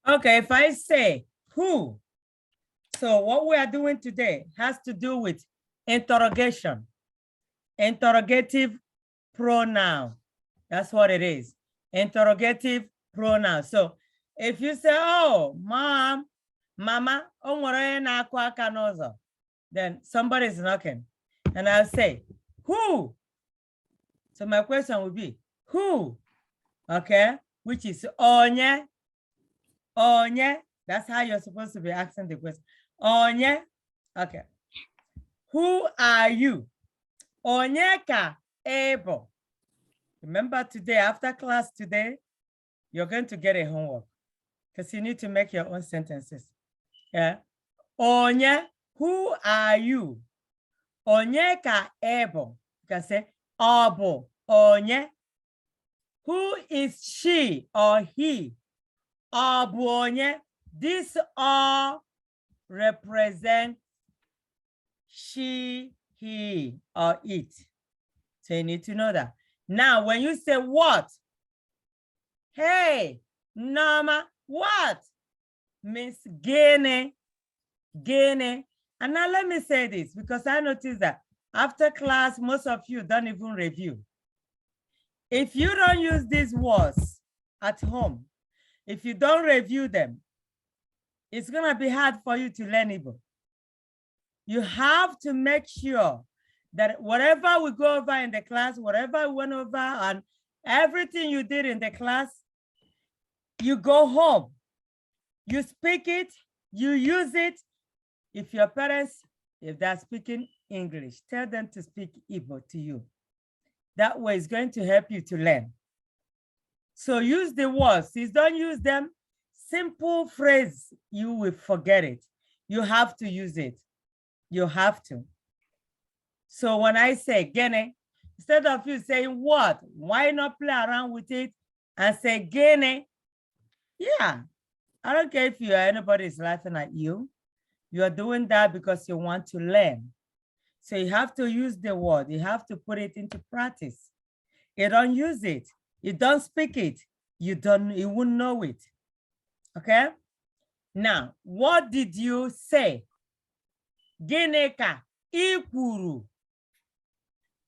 Okay, if I say who, so what we are doing today has to do with interrogation, interrogative pronoun. That's what it is, interrogative pronoun. So if you say, oh, mom, mama, then somebody is knocking. And I'll say, who? So my question would be, who? Okay, which is onye. Onye. That's how you're supposed to be asking the question. Onye. Okay. Who are you? Onye ka ebo. Remember today, after class today, you're going to get a homework because you need to make your own sentences. Yeah. Onye, who are you? Onye ka ebo. You can say obo, onye. Who is she or he? Obo, onye. This all represent she, he, or it. So you need to know that. Now, when you say what? Hey, Nama, what? Miss Gene, Gene. And now let me say this, because I noticed that after class, most of you don't even review. If you don't use these words at home, if you don't review them, it's gonna be hard for you to learn Igbo. You have to make sure that whatever we go over in the class, whatever we went over, and everything you did in the class, you go home, you speak it, you use it. If your parents, if they're speaking English, tell them to speak Igbo to you. That way it's going to help you to learn. So use the words. If you don't use them, simple phrase, you will forget it. You have to use it. You have to. So when I say gene, instead of you saying what, why not play around with it and say gene? Yeah, I don't care if anybody is laughing at you. You are doing that because you want to learn. So you have to use the word. You have to put it into practice. You don't use it. You don't speak it. You wouldn't know it. Okay? Now, what did you say? Gịnị ka ị kwuru?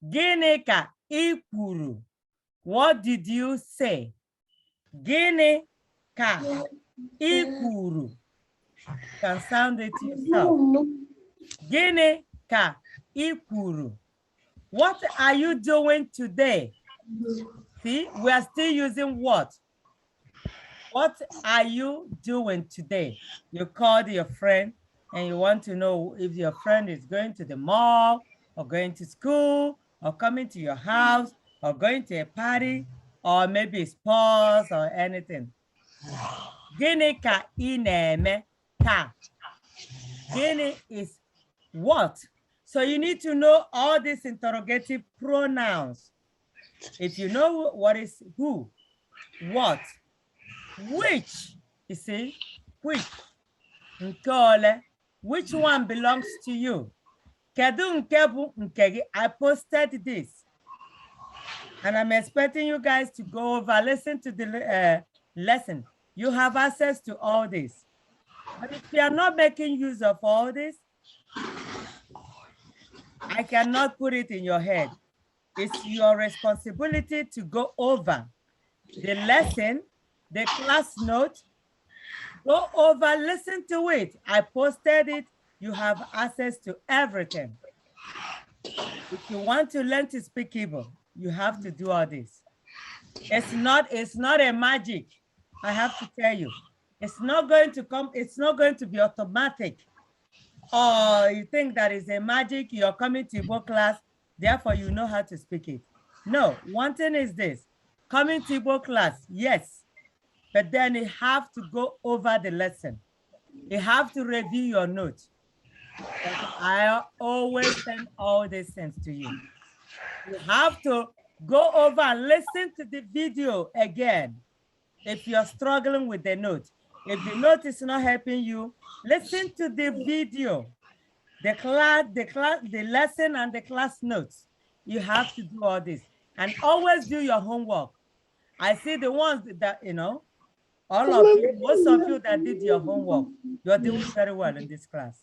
Gịnị ka ị kwuru? What did you say? Gịnị ka ị kwuru? You can sound it yourself. Gịnị ka ị kwuru? What are you doing today? See, we are still using what? What are you doing today? You called your friend and you want to know if your friend is going to the mall or going to school or coming to your house or going to a party or maybe sports or anything. Gịnị ka ị na-eme taa? Gịnị is what? So you need to know all these interrogative pronouns. If you know what is who, what, which, you see, which, nkole, which one belongs to you? Kedu nke bụ nke gị? I posted this. And I'm expecting you guys to go over, listen to the lesson. You have access to all this. But if you are not making use of all this, I cannot put it in your head. It's your responsibility to go over the lesson, the class note, go over, listen to it. I posted it. You have access to everything. If you want to learn to speak Igbo, you have to do all this. It's not a magic. I have to tell you, it's not going to come. It's not going to be automatic. Or you think that is a magic. You're coming to Igbo class, therefore you know how to speak it. No, one thing is this: coming to Igbo class, yes, but then you have to go over the lesson. You have to review your notes. I always send all these things to you. You have to go over and listen to the video again. If you're struggling with the note, if the note is not helping you, listen to the video, the lesson and the class notes. You have to do all this and always do your homework. I see the ones that, All of you, most of you that did your homework, you're doing very well in this class.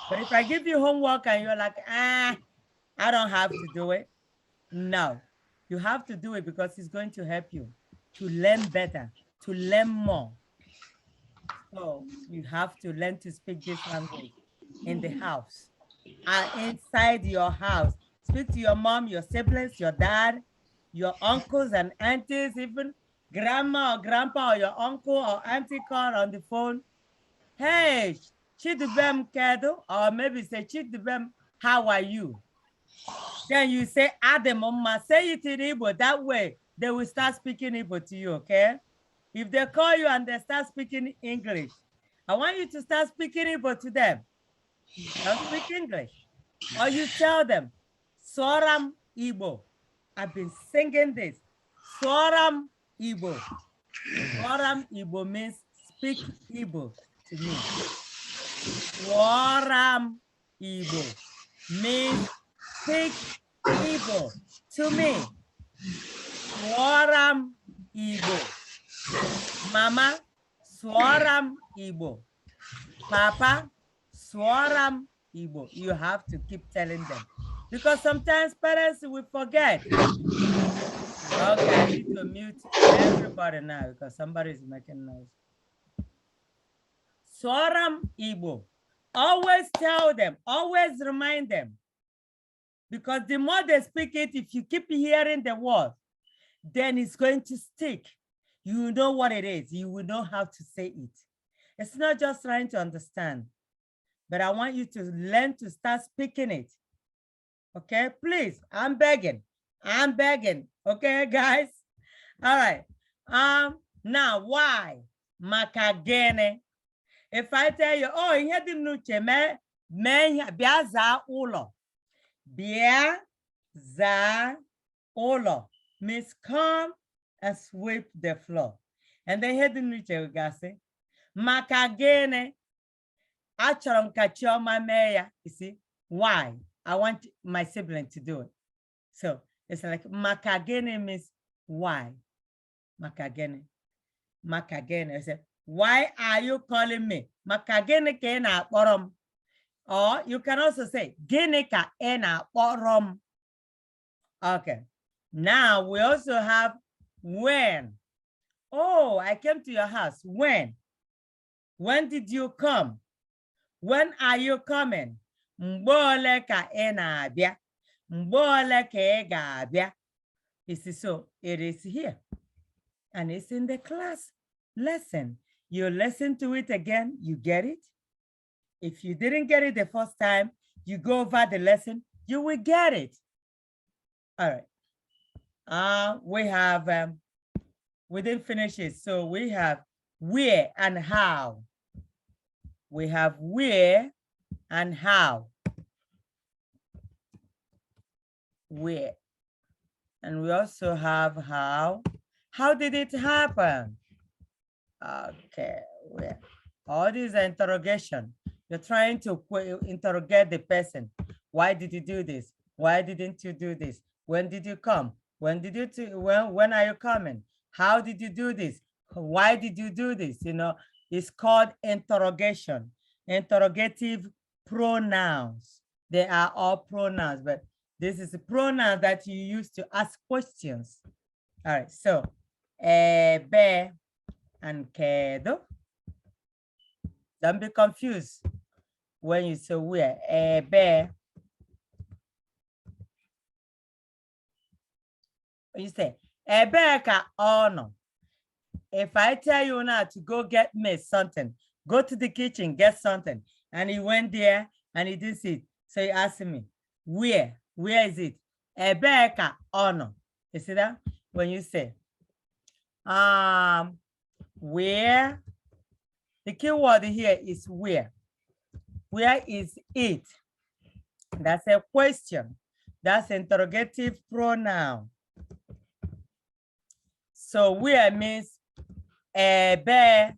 But if I give you homework and you're like, I don't have to do it. No, you have to do it because it's going to help you to learn better, to learn more. So you have to learn to speak this language in the house, inside your house. Speak to your mom, your siblings, your dad, your uncles and aunties, even grandma or grandpa or your uncle or auntie call on the phone. Hey, Chidubem Kedo, or maybe say Chidubem, how are you? Then you say Ademoma, say it in Igbo. That way they will start speaking Igbo to you, okay? If they call you and they start speaking English, I want you to start speaking Igbo to them. Don't speak English. Or you tell them, Soram Igbo. I've been singing this. Soram Igbo. Soram Igbo means speak Igbo to me. Soram Igbo means speak Igbo to me. Soram Igbo. Mama, Soram Igbo. Papa, Soram Igbo. You have to keep telling them. Because sometimes parents will forget. Okay, I need to mute everybody now because somebody is making noise. Soram Igbo. Always tell them, always remind them. Because the more they speak it, if you keep hearing the word, then it's going to stick. You know what it is. You will know how to say it. It's not just trying to understand, but I want you to learn to start speaking it. Okay, please, I'm begging. I'm begging. Okay, guys. All right. Now why? Makagene. If I tell you, oh, ihe dị m n'uche mee bịa zaa ụlọ. Bịa zaa ụlọ means come and sweep the floor. And then ihe dị m n'uche gasị. Makagene. Achọrọ m ka Chioma mee ya. You see, why? I want my sibling to do it. So it's like Makagene means why? Makagene. Makagene. I said, why are you calling me? Makagene ke na akpọrọ. Or you can also say, Gene ka e na akpọrọ. Okay. Now we also have when. Oh, I came to your house. When? When did you come? When are you coming? Mbole ka e na-abịa. Mbole ka e ga-abịa. You see, so it is here. And it's in the class lesson. You listen to it again, you get it. If you didn't get it the first time, you go over the lesson, you will get it. All right. We have, we didn't finish it. So we have where and how. We have where and how. Where. And we also have how. How did it happen? Okay, where? All these are interrogation. You're trying to interrogate the person. Why did you do this? Why didn't you do this? When did you come? When did you when are you coming? How did you do this? Why did you do this? You know, it's called interrogation. Interrogative pronouns. They are all pronouns, but this is a pronoun that you use to ask questions. All right, so ebe and kedo. Don't be confused when you say where. Ebe. You say ebe ka ono. If I tell you now to go get me something, go to the kitchen, get something, and he went there and he didn't see it. So he asked me, where? Where is it? Ebe ka ono. You see that? When you say, where? The key word here is where. Where is it? That's a question. That's interrogative pronoun. So where means ebe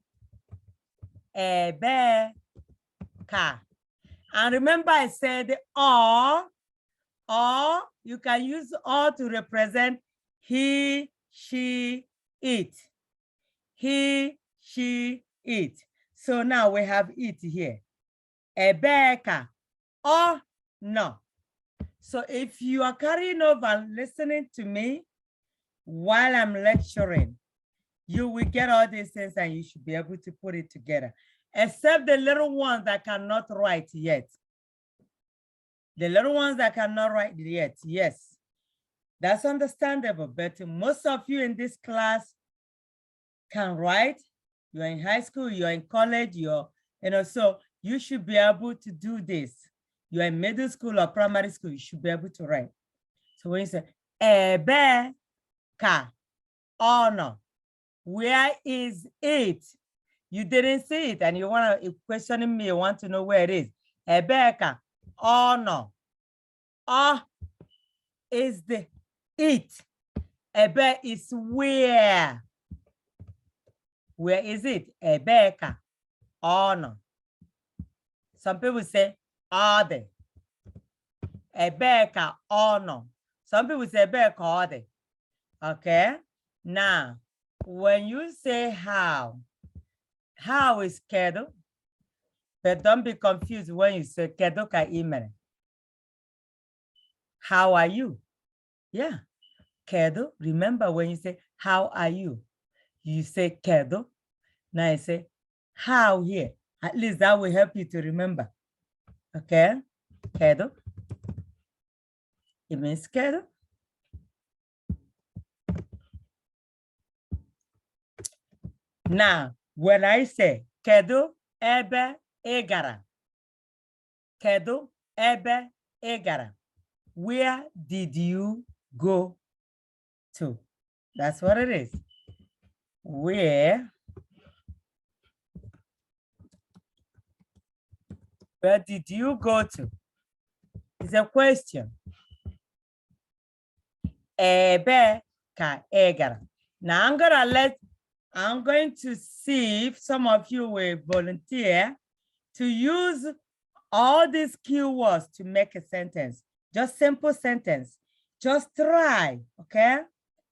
ka. And remember I said or you can use or to represent he, she, it. He, she, it. So now we have it here. Ebeka, or no. So if you are carrying over and listening to me while I'm lecturing, you will get all these things and you should be able to put it together, except the little ones that cannot write yet. The little ones that cannot write yet, yes. That's understandable, but most of you in this class can write. You're in high school, you're in college, so you should be able to do this. You're in middle school or primary school, you should be able to write. So when you say, ebe ka ono, where is it? You didn't see it and you want to questioning me, you want to know where it is. Ebe ka ono. Is the it. Ebe is where. Where is it? Ebe ka ono. Some people say, are they? Ebe ka ono. Some people say, ebe ka are they? Okay? Now, when you say how is kedo? But don't be confused when you say kedo ka imere. How are you? Yeah. Kedo. Remember when you say, how are you? You say kedo. Now I say, how here? At least that will help you to remember. Okay? Kedo. It means kedo. Now, when I say kedo ebe egara. Kedo ebe egara. Where did you go to? That's what it is. Where did you go to? It's a question. Ebe ka egara. Now I'm going to see if some of you will volunteer to use all these keywords to make a sentence. Just simple sentence. Just try, okay?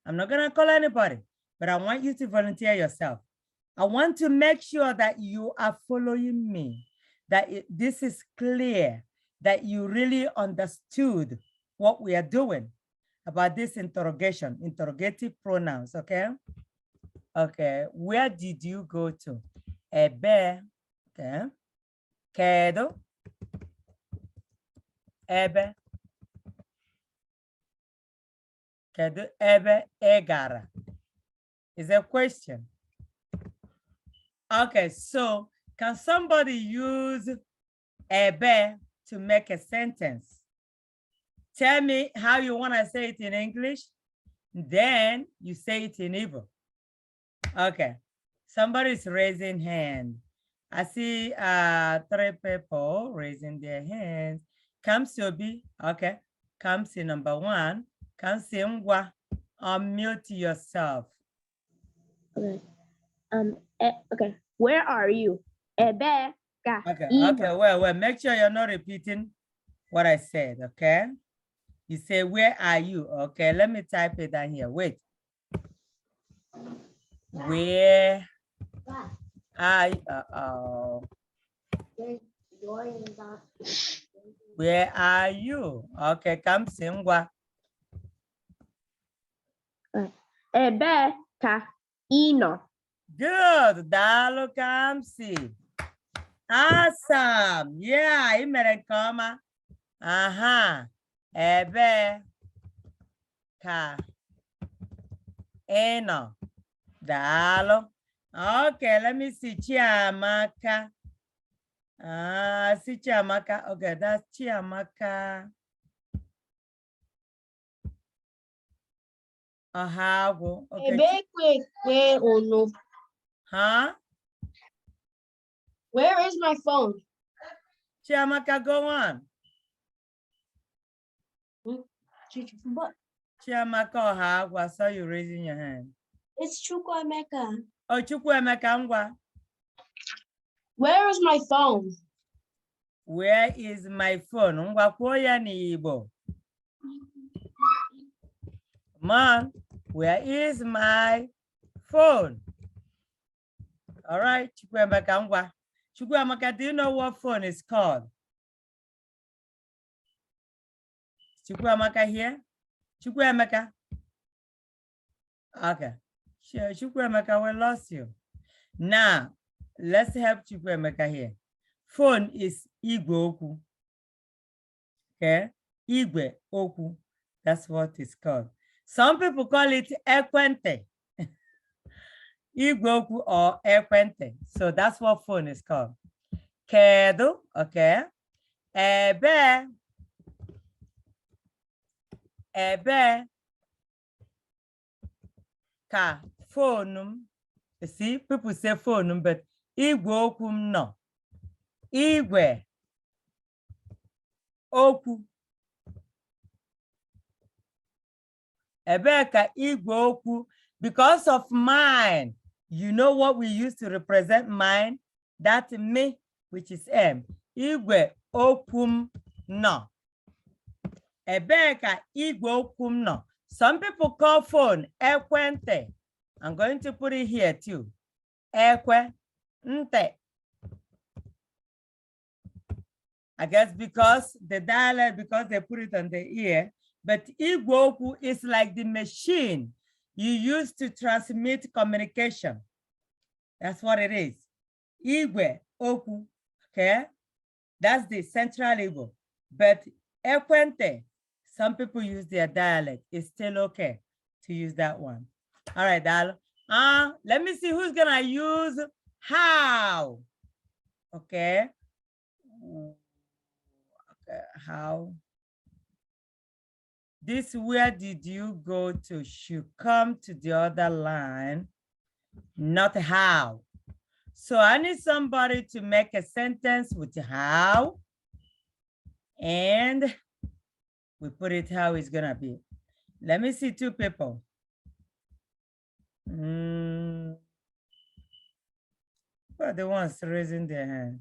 I'm not gonna call anybody, but I want you to volunteer yourself. I want to make sure that you are following me, that this is clear, that you really understood what we are doing about this interrogation, interrogative pronouns, okay? Okay, where did you go to? Ebe, okay. Kedo, ebe. Kedu ebe egara? Is a question. Okay, so can somebody use ebe to make a sentence? Tell me how you want to say it in English, then you say it in Igbo. Okay, somebody's raising hand. I see 3 people raising their hands. Kamsiobi, okay. Kamsi number 1. Kamsi Ngwa, unmute yourself. Okay. Okay. Where are you? Ebe ka. Okay. Well, make sure you're not repeating what I said, okay? You say, where are you? Okay, let me type it down here. Wait. Where are you? Where are you? Okay, come Singwa. Ebe ka ino. Good. Dalo Kamsi. Awesome. Yeah, I made a comma. Ebe ka eno. Dalo. Okay, let me see. Chiamaka. See Chiamaka. Okay, that's Chiamaka. Okay. Huh? Where is my phone? Chiamaka, go on. Chiamaka Ohagwo, I saw you raising your hand. It's Chukwuemeka. Oh, Chukwuemeka Ngwa. Where is my phone? Where is my phone? Ngwa kwuo ni Igbo. Mom, where is my phone? All right, Chukwuemeka ngwa. Chukwuemeka, do you know what phone is called? Chukwuemeka here? Chukwuemeka? Okay. Sure, Chukwuemeka, we lost you. Now, let's help Chukwuemeka here. Phone is Igbo oku. Okay? Igwe oku. That's what it's called. Some people call it ekwente. Igwe oku or ekwente. So that's what phone is called. Kedu, okay? Ebe ka phone. You see, people say phone, but igwe oku no. Igwe oku. Ebe ka igwe oku. Because of mine, you know what we use to represent mine? That me, which is M. Igwe okum no. Ebe ka igwe okum no. Some people call phone ekwente. I'm going to put it here too. Ekwente. I guess because the dialect, because they put it on the ear. But igwe oku is like the machine you use to transmit communication. That's what it is. Igwe oku, okay? That's the central Igbo. But ekwente, some people use their dialect. It's still okay to use that one. All right, Dal. Let me see who's gonna use how. Okay. Okay, how. This, where did you go to? Should come to the other line, not how. So I need somebody to make a sentence with how. And we put it how it's gonna be. Let me see two people. Who are the ones raising their hand?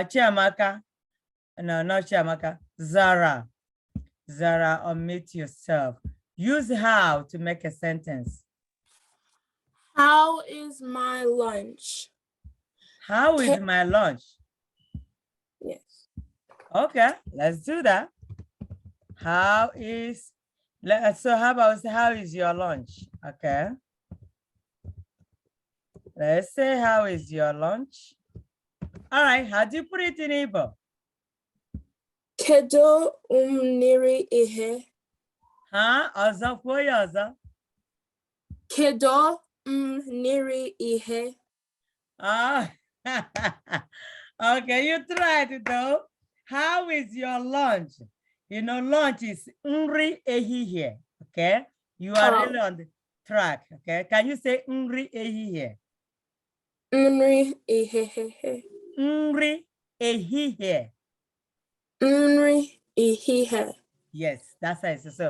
Chiamaka. No, not Chiamaka. Zara. Zara, omit yourself. Use how to make a sentence. How is my lunch? How is my lunch? Yes. Okay, let's do that. How is, so how about how is your lunch? Okay. Let's say how is your lunch? All right, how do you put it in Igbo? Kedu niri ihe? Ọzọ kwuo ya ọzọ. Kedu niri ihe? Okay, you tried it though. How is your lunch? You know, lunch is nri ehihie. Okay, you are really on the track. Okay, can you say nri ehihie? Nri ihe. Nri ehihie. Nri ihe. Yes, that's how it is.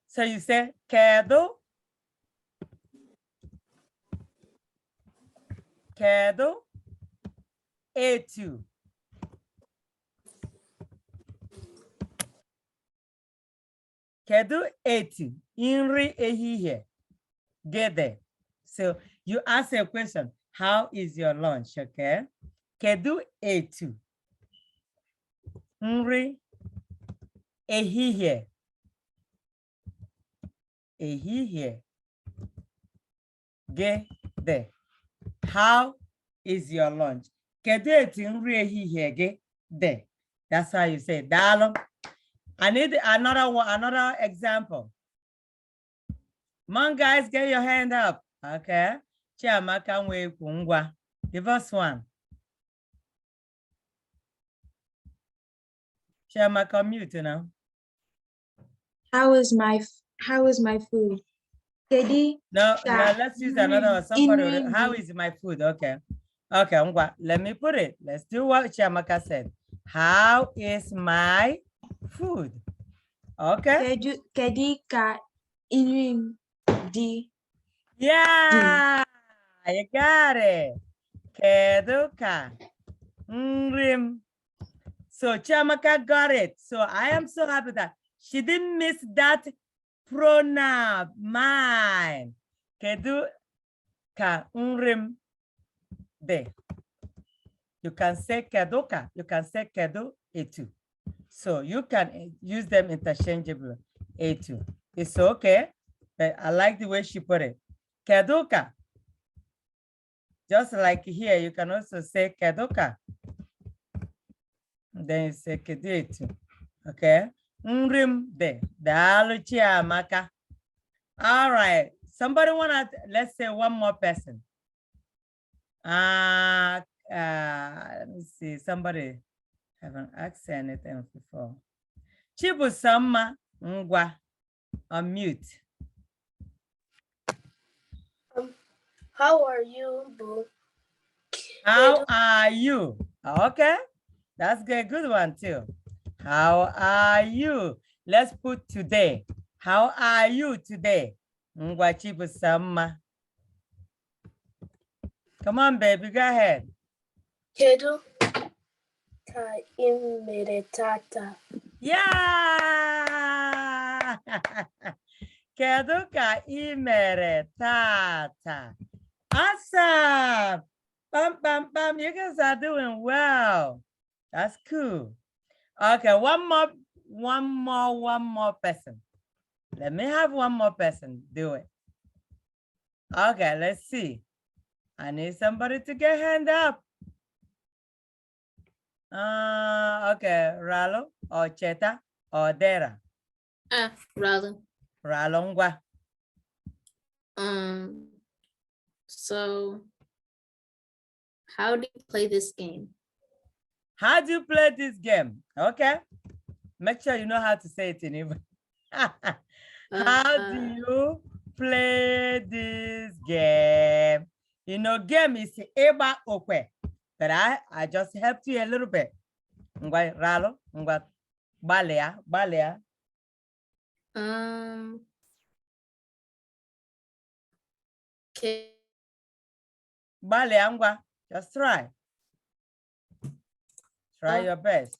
So you say kedu etu. Kedu etu nri ehihie gede. So you ask a question, how is your lunch? Okay. Kedu etu nri ehihie gede. How is your lunch? Kedu etu nri ehihie gede. That's how you say dalo. I need another one, another example. Come on, guys, get your hand up. Okay. Chiamaka nwe ngwa. Give us one. Chiamaka, mute now. How is my food? Kedi. No, let's use another one. Somebody, how is my food? Okay. Okay, ngwa. Let me put it. Let's do what Chiamaka said. How is my food? Okay. Kedi ka inrim di. Yeah, you got it. Kedu ka nrim. So Chiamaka got it. So I am so happy that she didn't miss that pronoun, mine. Kedu ka nrim de. You can say kedu ka, you can say kedu etu. So you can use them interchangeably. Etu. It's okay, but I like the way she put it. Kedu ka. Just like here, you can also say kedu ka. Then you say kedu etu. Okay. Nrim de. Dalu chiamaka. All right. Somebody wanna, let's say one more person. Let me see. Somebody haven't asked anything before. Chibusama ngwa. Unmute. How are you, Boo? How are you? Okay. That's a good one too. How are you? Let's put today. How are you today? Ngwa Chibusama. Come on, baby, go ahead. Kedu ka imere tata? Yeah! Kedu ka imere tata? Awesome! Bam, bam, bam. You guys are doing well. That's cool. Okay, one more person. Let me have one more person do it. Okay, let's see. I need somebody to get hand up. Okay, Ralo or Cheta or Dera. Rather. Ralongwa. So how do you play this game? How do you play this game? Okay. Make sure you know how to say it in English. How do you play this game? You know, game is Eba Okwe. But I just helped you a little bit. Ngwa Ralo, ngwa Balea. Okay. Balea ngwa. Just try. Try your best.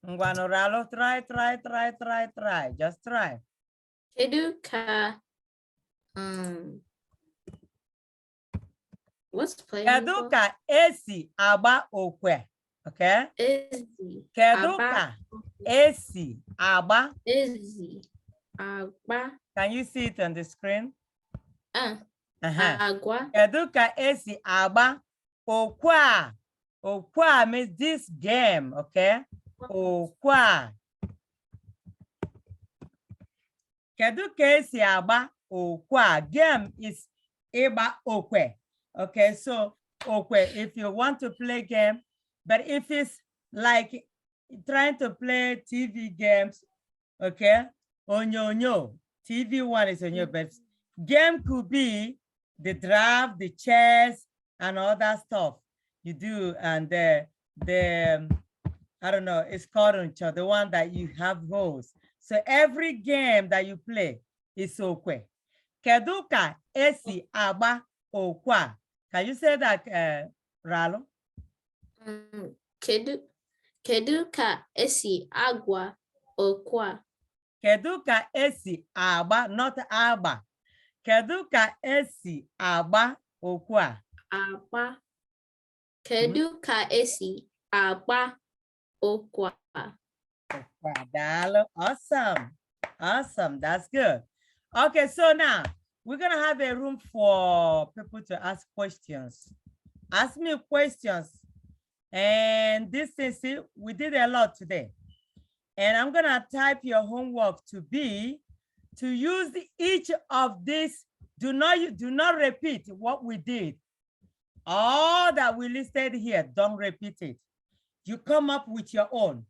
Ngwa no Ralo, try. Just try. Keduka. What's playing? Keduka esi agba okwe. Okay? Ezi. Keduka esi agba. Ezi. Agba. Can you see it on the screen? Agua. Keduka esi agba okwa. Okwa means this game, okay? Okwa. Keduka esi agba okwa. Game is Eba okwe. Okay, so okwe, if you want to play game, but if it's like trying to play TV games, okay, onyo, TV one is onyo, but game could be the draft, the chess, and all that stuff you do, and the I don't know, it's called uncho, the one that you have holes. So every game that you play is okwe. Keduka esi agba okwa. Can you say that, Ralo? Keduka esi agua okwa. Keduka esi agba, not agba. Keduka esi agba okwa. Agba. Keduka esi agba okwa. Okwa. Awesome. That's good. Okay, so now we're gonna have a room for people to ask questions. Ask me questions. And this is it. We did a lot today. And I'm gonna type your homework to be to use each of these. Do not repeat what we did. All that we listed here, don't repeat it. You come up with your own.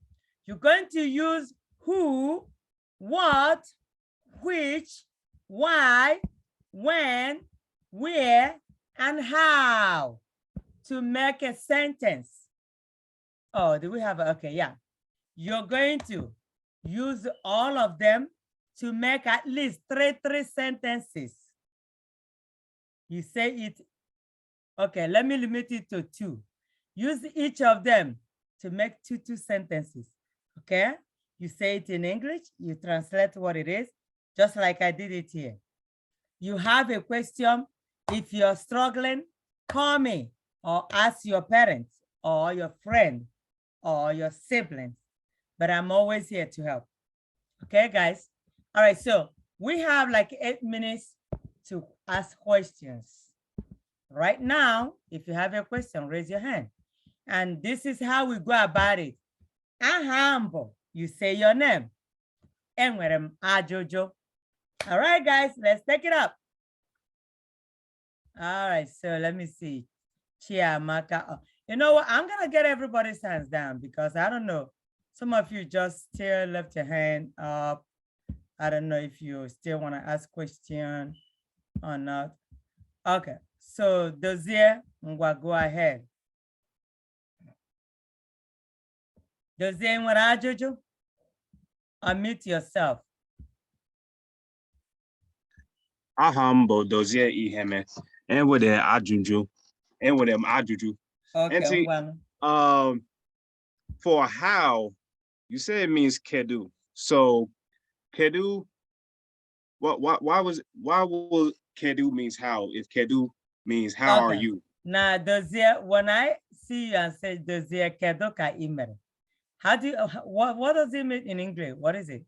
You're going to use who, what, which, why, when, where, and how to make a sentence. Oh, do we have, okay, yeah. You're going to use all of them to make at least three sentences. You say it, okay, let me limit it to 2. Use each of them to make two sentences, okay? You say it in English, you translate what it is, just like I did it here. you have a question, if you're struggling, call me or ask your parents or your friend or your siblings. But I'm always here to help. Okay, guys? All right, so we have like 8 minutes to ask questions. Right now, if you have a question, raise your hand. And this is how we go about it. Ahambo, you say your name. Enwerem ajojo. All right, guys, let's take it up. All right, so let me see. Chiamaka. Oh, you know what? I'm gonna get everybody's hands down because I don't know. Some of you just still left your hand up. I don't know if you still want to ask question or not. Okay, so Dozier, go ahead. Dozier, what are you? Unmute yourself. Ahambo Dozier Iheme. And with the Ajunju. And with them Ajuju. Okay, And see, for how, you said it means kedu. So kedu, why will kedu means how if kedu means how are you? Now, Dozier, when I see you and say Dozier kedo ka imere, how do you, what does it mean in English? What is it?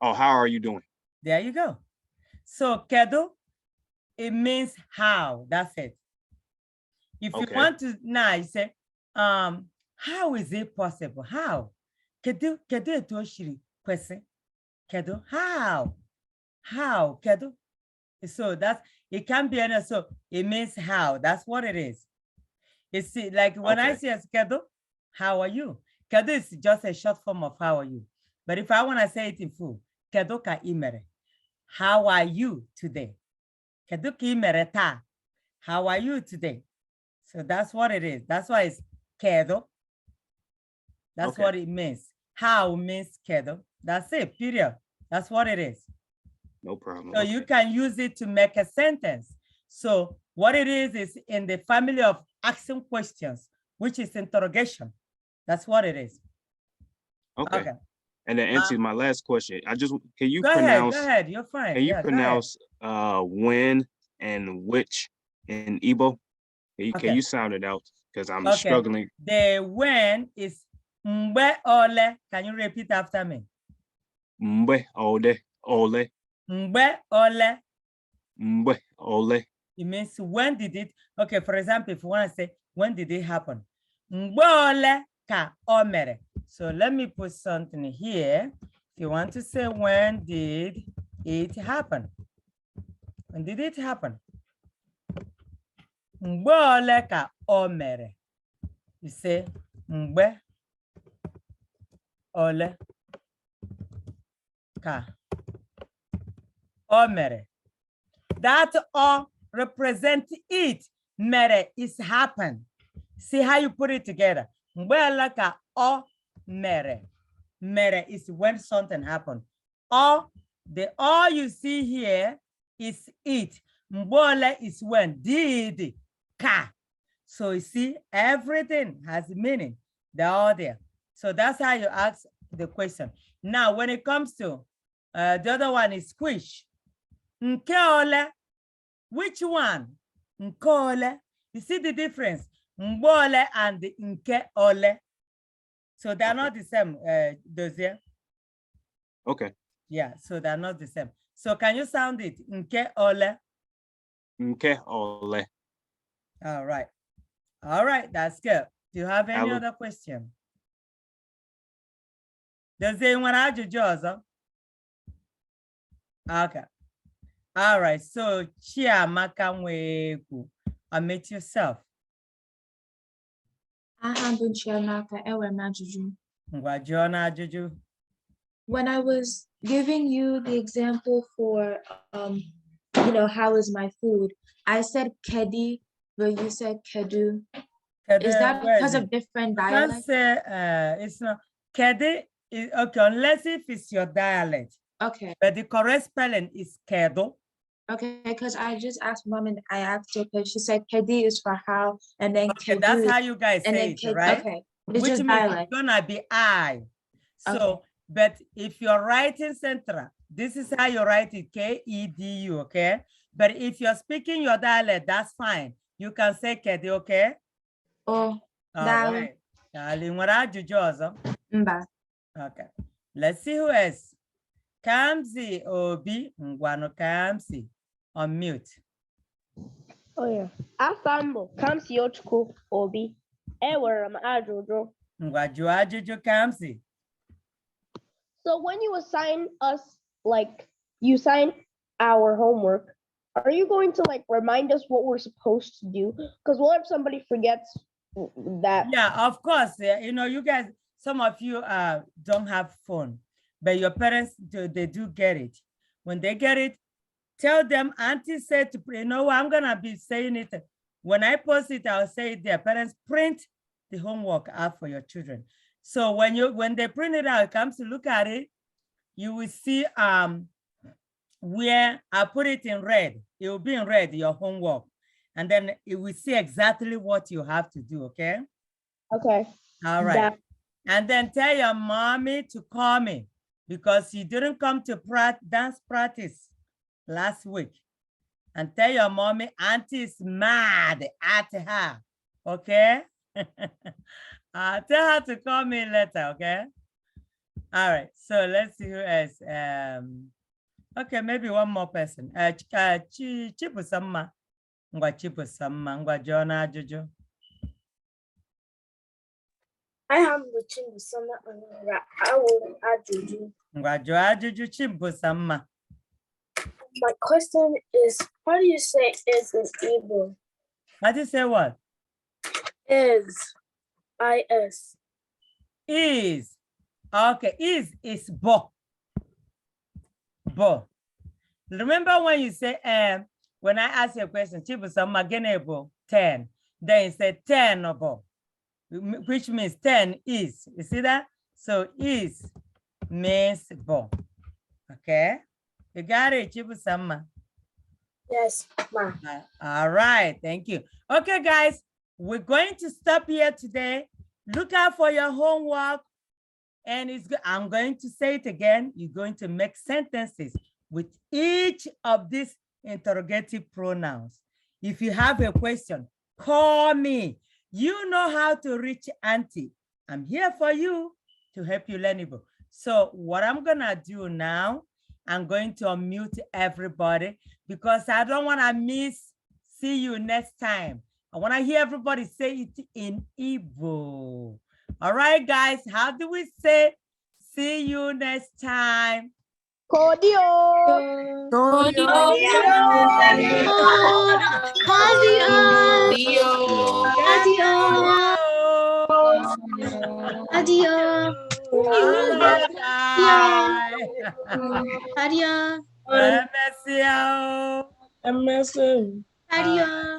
Oh, how are you doing? There you go. So kedo, it means how. That's it. If you want to now, you say, how is it possible? How? Kedu etoshiri kwese. Kedu how? How? Kedu. So that's it can be any, so it means how. That's what it is. You see, like when I say kedu, how are you? Kedu is just a short form of how are you. But if I want to say it in full, kedu ka imere. How are you today? Kedu ka imere ta? How are you today? So that's what it is. That's why it's kedo. That's what it means. How means kedo. That's it, period. That's what it is. No problem. So you can use it to make a sentence. So what it is in the family of asking questions, which is interrogation. That's what it is. Okay. And to answer my last question, can you go pronounce? Go ahead, you're fine. Can you pronounce when and which in Igbo? Can you sound it out? Because I'm struggling. The when is mbe ole. Can you repeat after me? Mbe ole ole. Mbe ole. Mbe ole. It means when did it? Okay, for example, if you want to say when did it happen? Mbe ole ka o mere. So let me put something here. If you want to say when did it happen? When did it happen? Mgbe ole ka o mere? You say mgbe ole ka o mere. That o represents it. Mere is happen. See how you put it together. Mgbe ole ka o mere. Mere is when something happened. Or the all you see here is it. Mbole is when. Did. Ka. So you see, everything has meaning. They're all there. So that's how you ask the question. Now, when it comes to the other one is squish. Nke ole. Which one? Nke ole. You see the difference? Mbole and the nke ole. So they're not the same, Dozier. Okay. Yeah, so they're not the same. So can you sound it? Nke ole. Nke ole. All right. All right, that's good. Do you have any other question? Dozier nwere ajụjụ ọzọ? Okay. All right, so Chiamaka Nwekwu, unmute yourself. Ahambo Chiamaka enwere ajụjụ. Ngwa jụọ na ajụjụ. When I was giving you the example for, how is my food? I said kedi, but you said kedu. Is that because of different dialects? It's not. Kedi is okay, unless if it's your dialect. Okay. But the correct spelling is kedo. Okay, because I just asked mom and I asked her because she said kedi is for how, and then kedu. That's how you guys say it, right? Okay. Which means it's gonna be I. So, but if you're writing central, This is how you write it, K-E-D-U, okay? But if you're speaking your dialect, that's fine. You can say kedu, okay? Oh, All daalụ. right. Daalụ. Nwere ajụjụ ọzọ? Mba. Okay. Let's see who else. Kamsi Obi Ngwano Kamsi on mute. Oh yeah. Asambo, Kamsi Ochukwu Obi. Enwere m ajụjụ. Ngwa jụọ ajụjụ Kamsi. So when you assign us, like you sign our homework, are you going to like remind us what we're supposed to do? Because what if somebody forgets that? Yeah, of course. You know, you guys, some of you don't have phone, but your parents they do get it. When they get it, tell them, Auntie said to, you know, I'm gonna be saying it. When I post it, I'll say it there. Parents, print the homework out for your children. So when they print it out, it comes to look at it, you will see where I put it in red. It will be in red, your homework. And then it will see exactly what you have to do, okay? Okay. All right. And then tell your mommy to call me because you didn't come to dance practice last week. And tell your mommy, Auntie is mad at her, okay? Tell her to call me later, okay? All right, so let's see who else. Okay, maybe one more person. Chibusamma. Ngwa Chibusamma. Ngwa Jona Jojo. I am the Chimbusama and I will ajụjụ. Ngwa jụọ ajụjụ Chibusamma. My question is, how do you say is in Igbo? How do you say what? Is. I-S. Is. Okay, is bo. Bo. Remember when you say, when I ask you a question, Chibusamma genebo 10, then you say 10 bo, which means 10 is. You see that? So is means bo. Okay? You got it, Chibusamma. Yes, ma. All right, thank you. Okay, guys, we're going to stop here today. Look out for your homework. And I'm going to say it again. You're going to make sentences with each of these interrogative pronouns. If you have a question, call me. You know how to reach Auntie. I'm here for you to help you learn Igbo. So what I'm gonna do now, I'm going to unmute everybody because I don't wanna miss. See you next time. I wanna hear everybody say it in Igbo. All right, guys, how do we say see you next time? Kodio. Adios. Bye. Bye. MSM. Adios.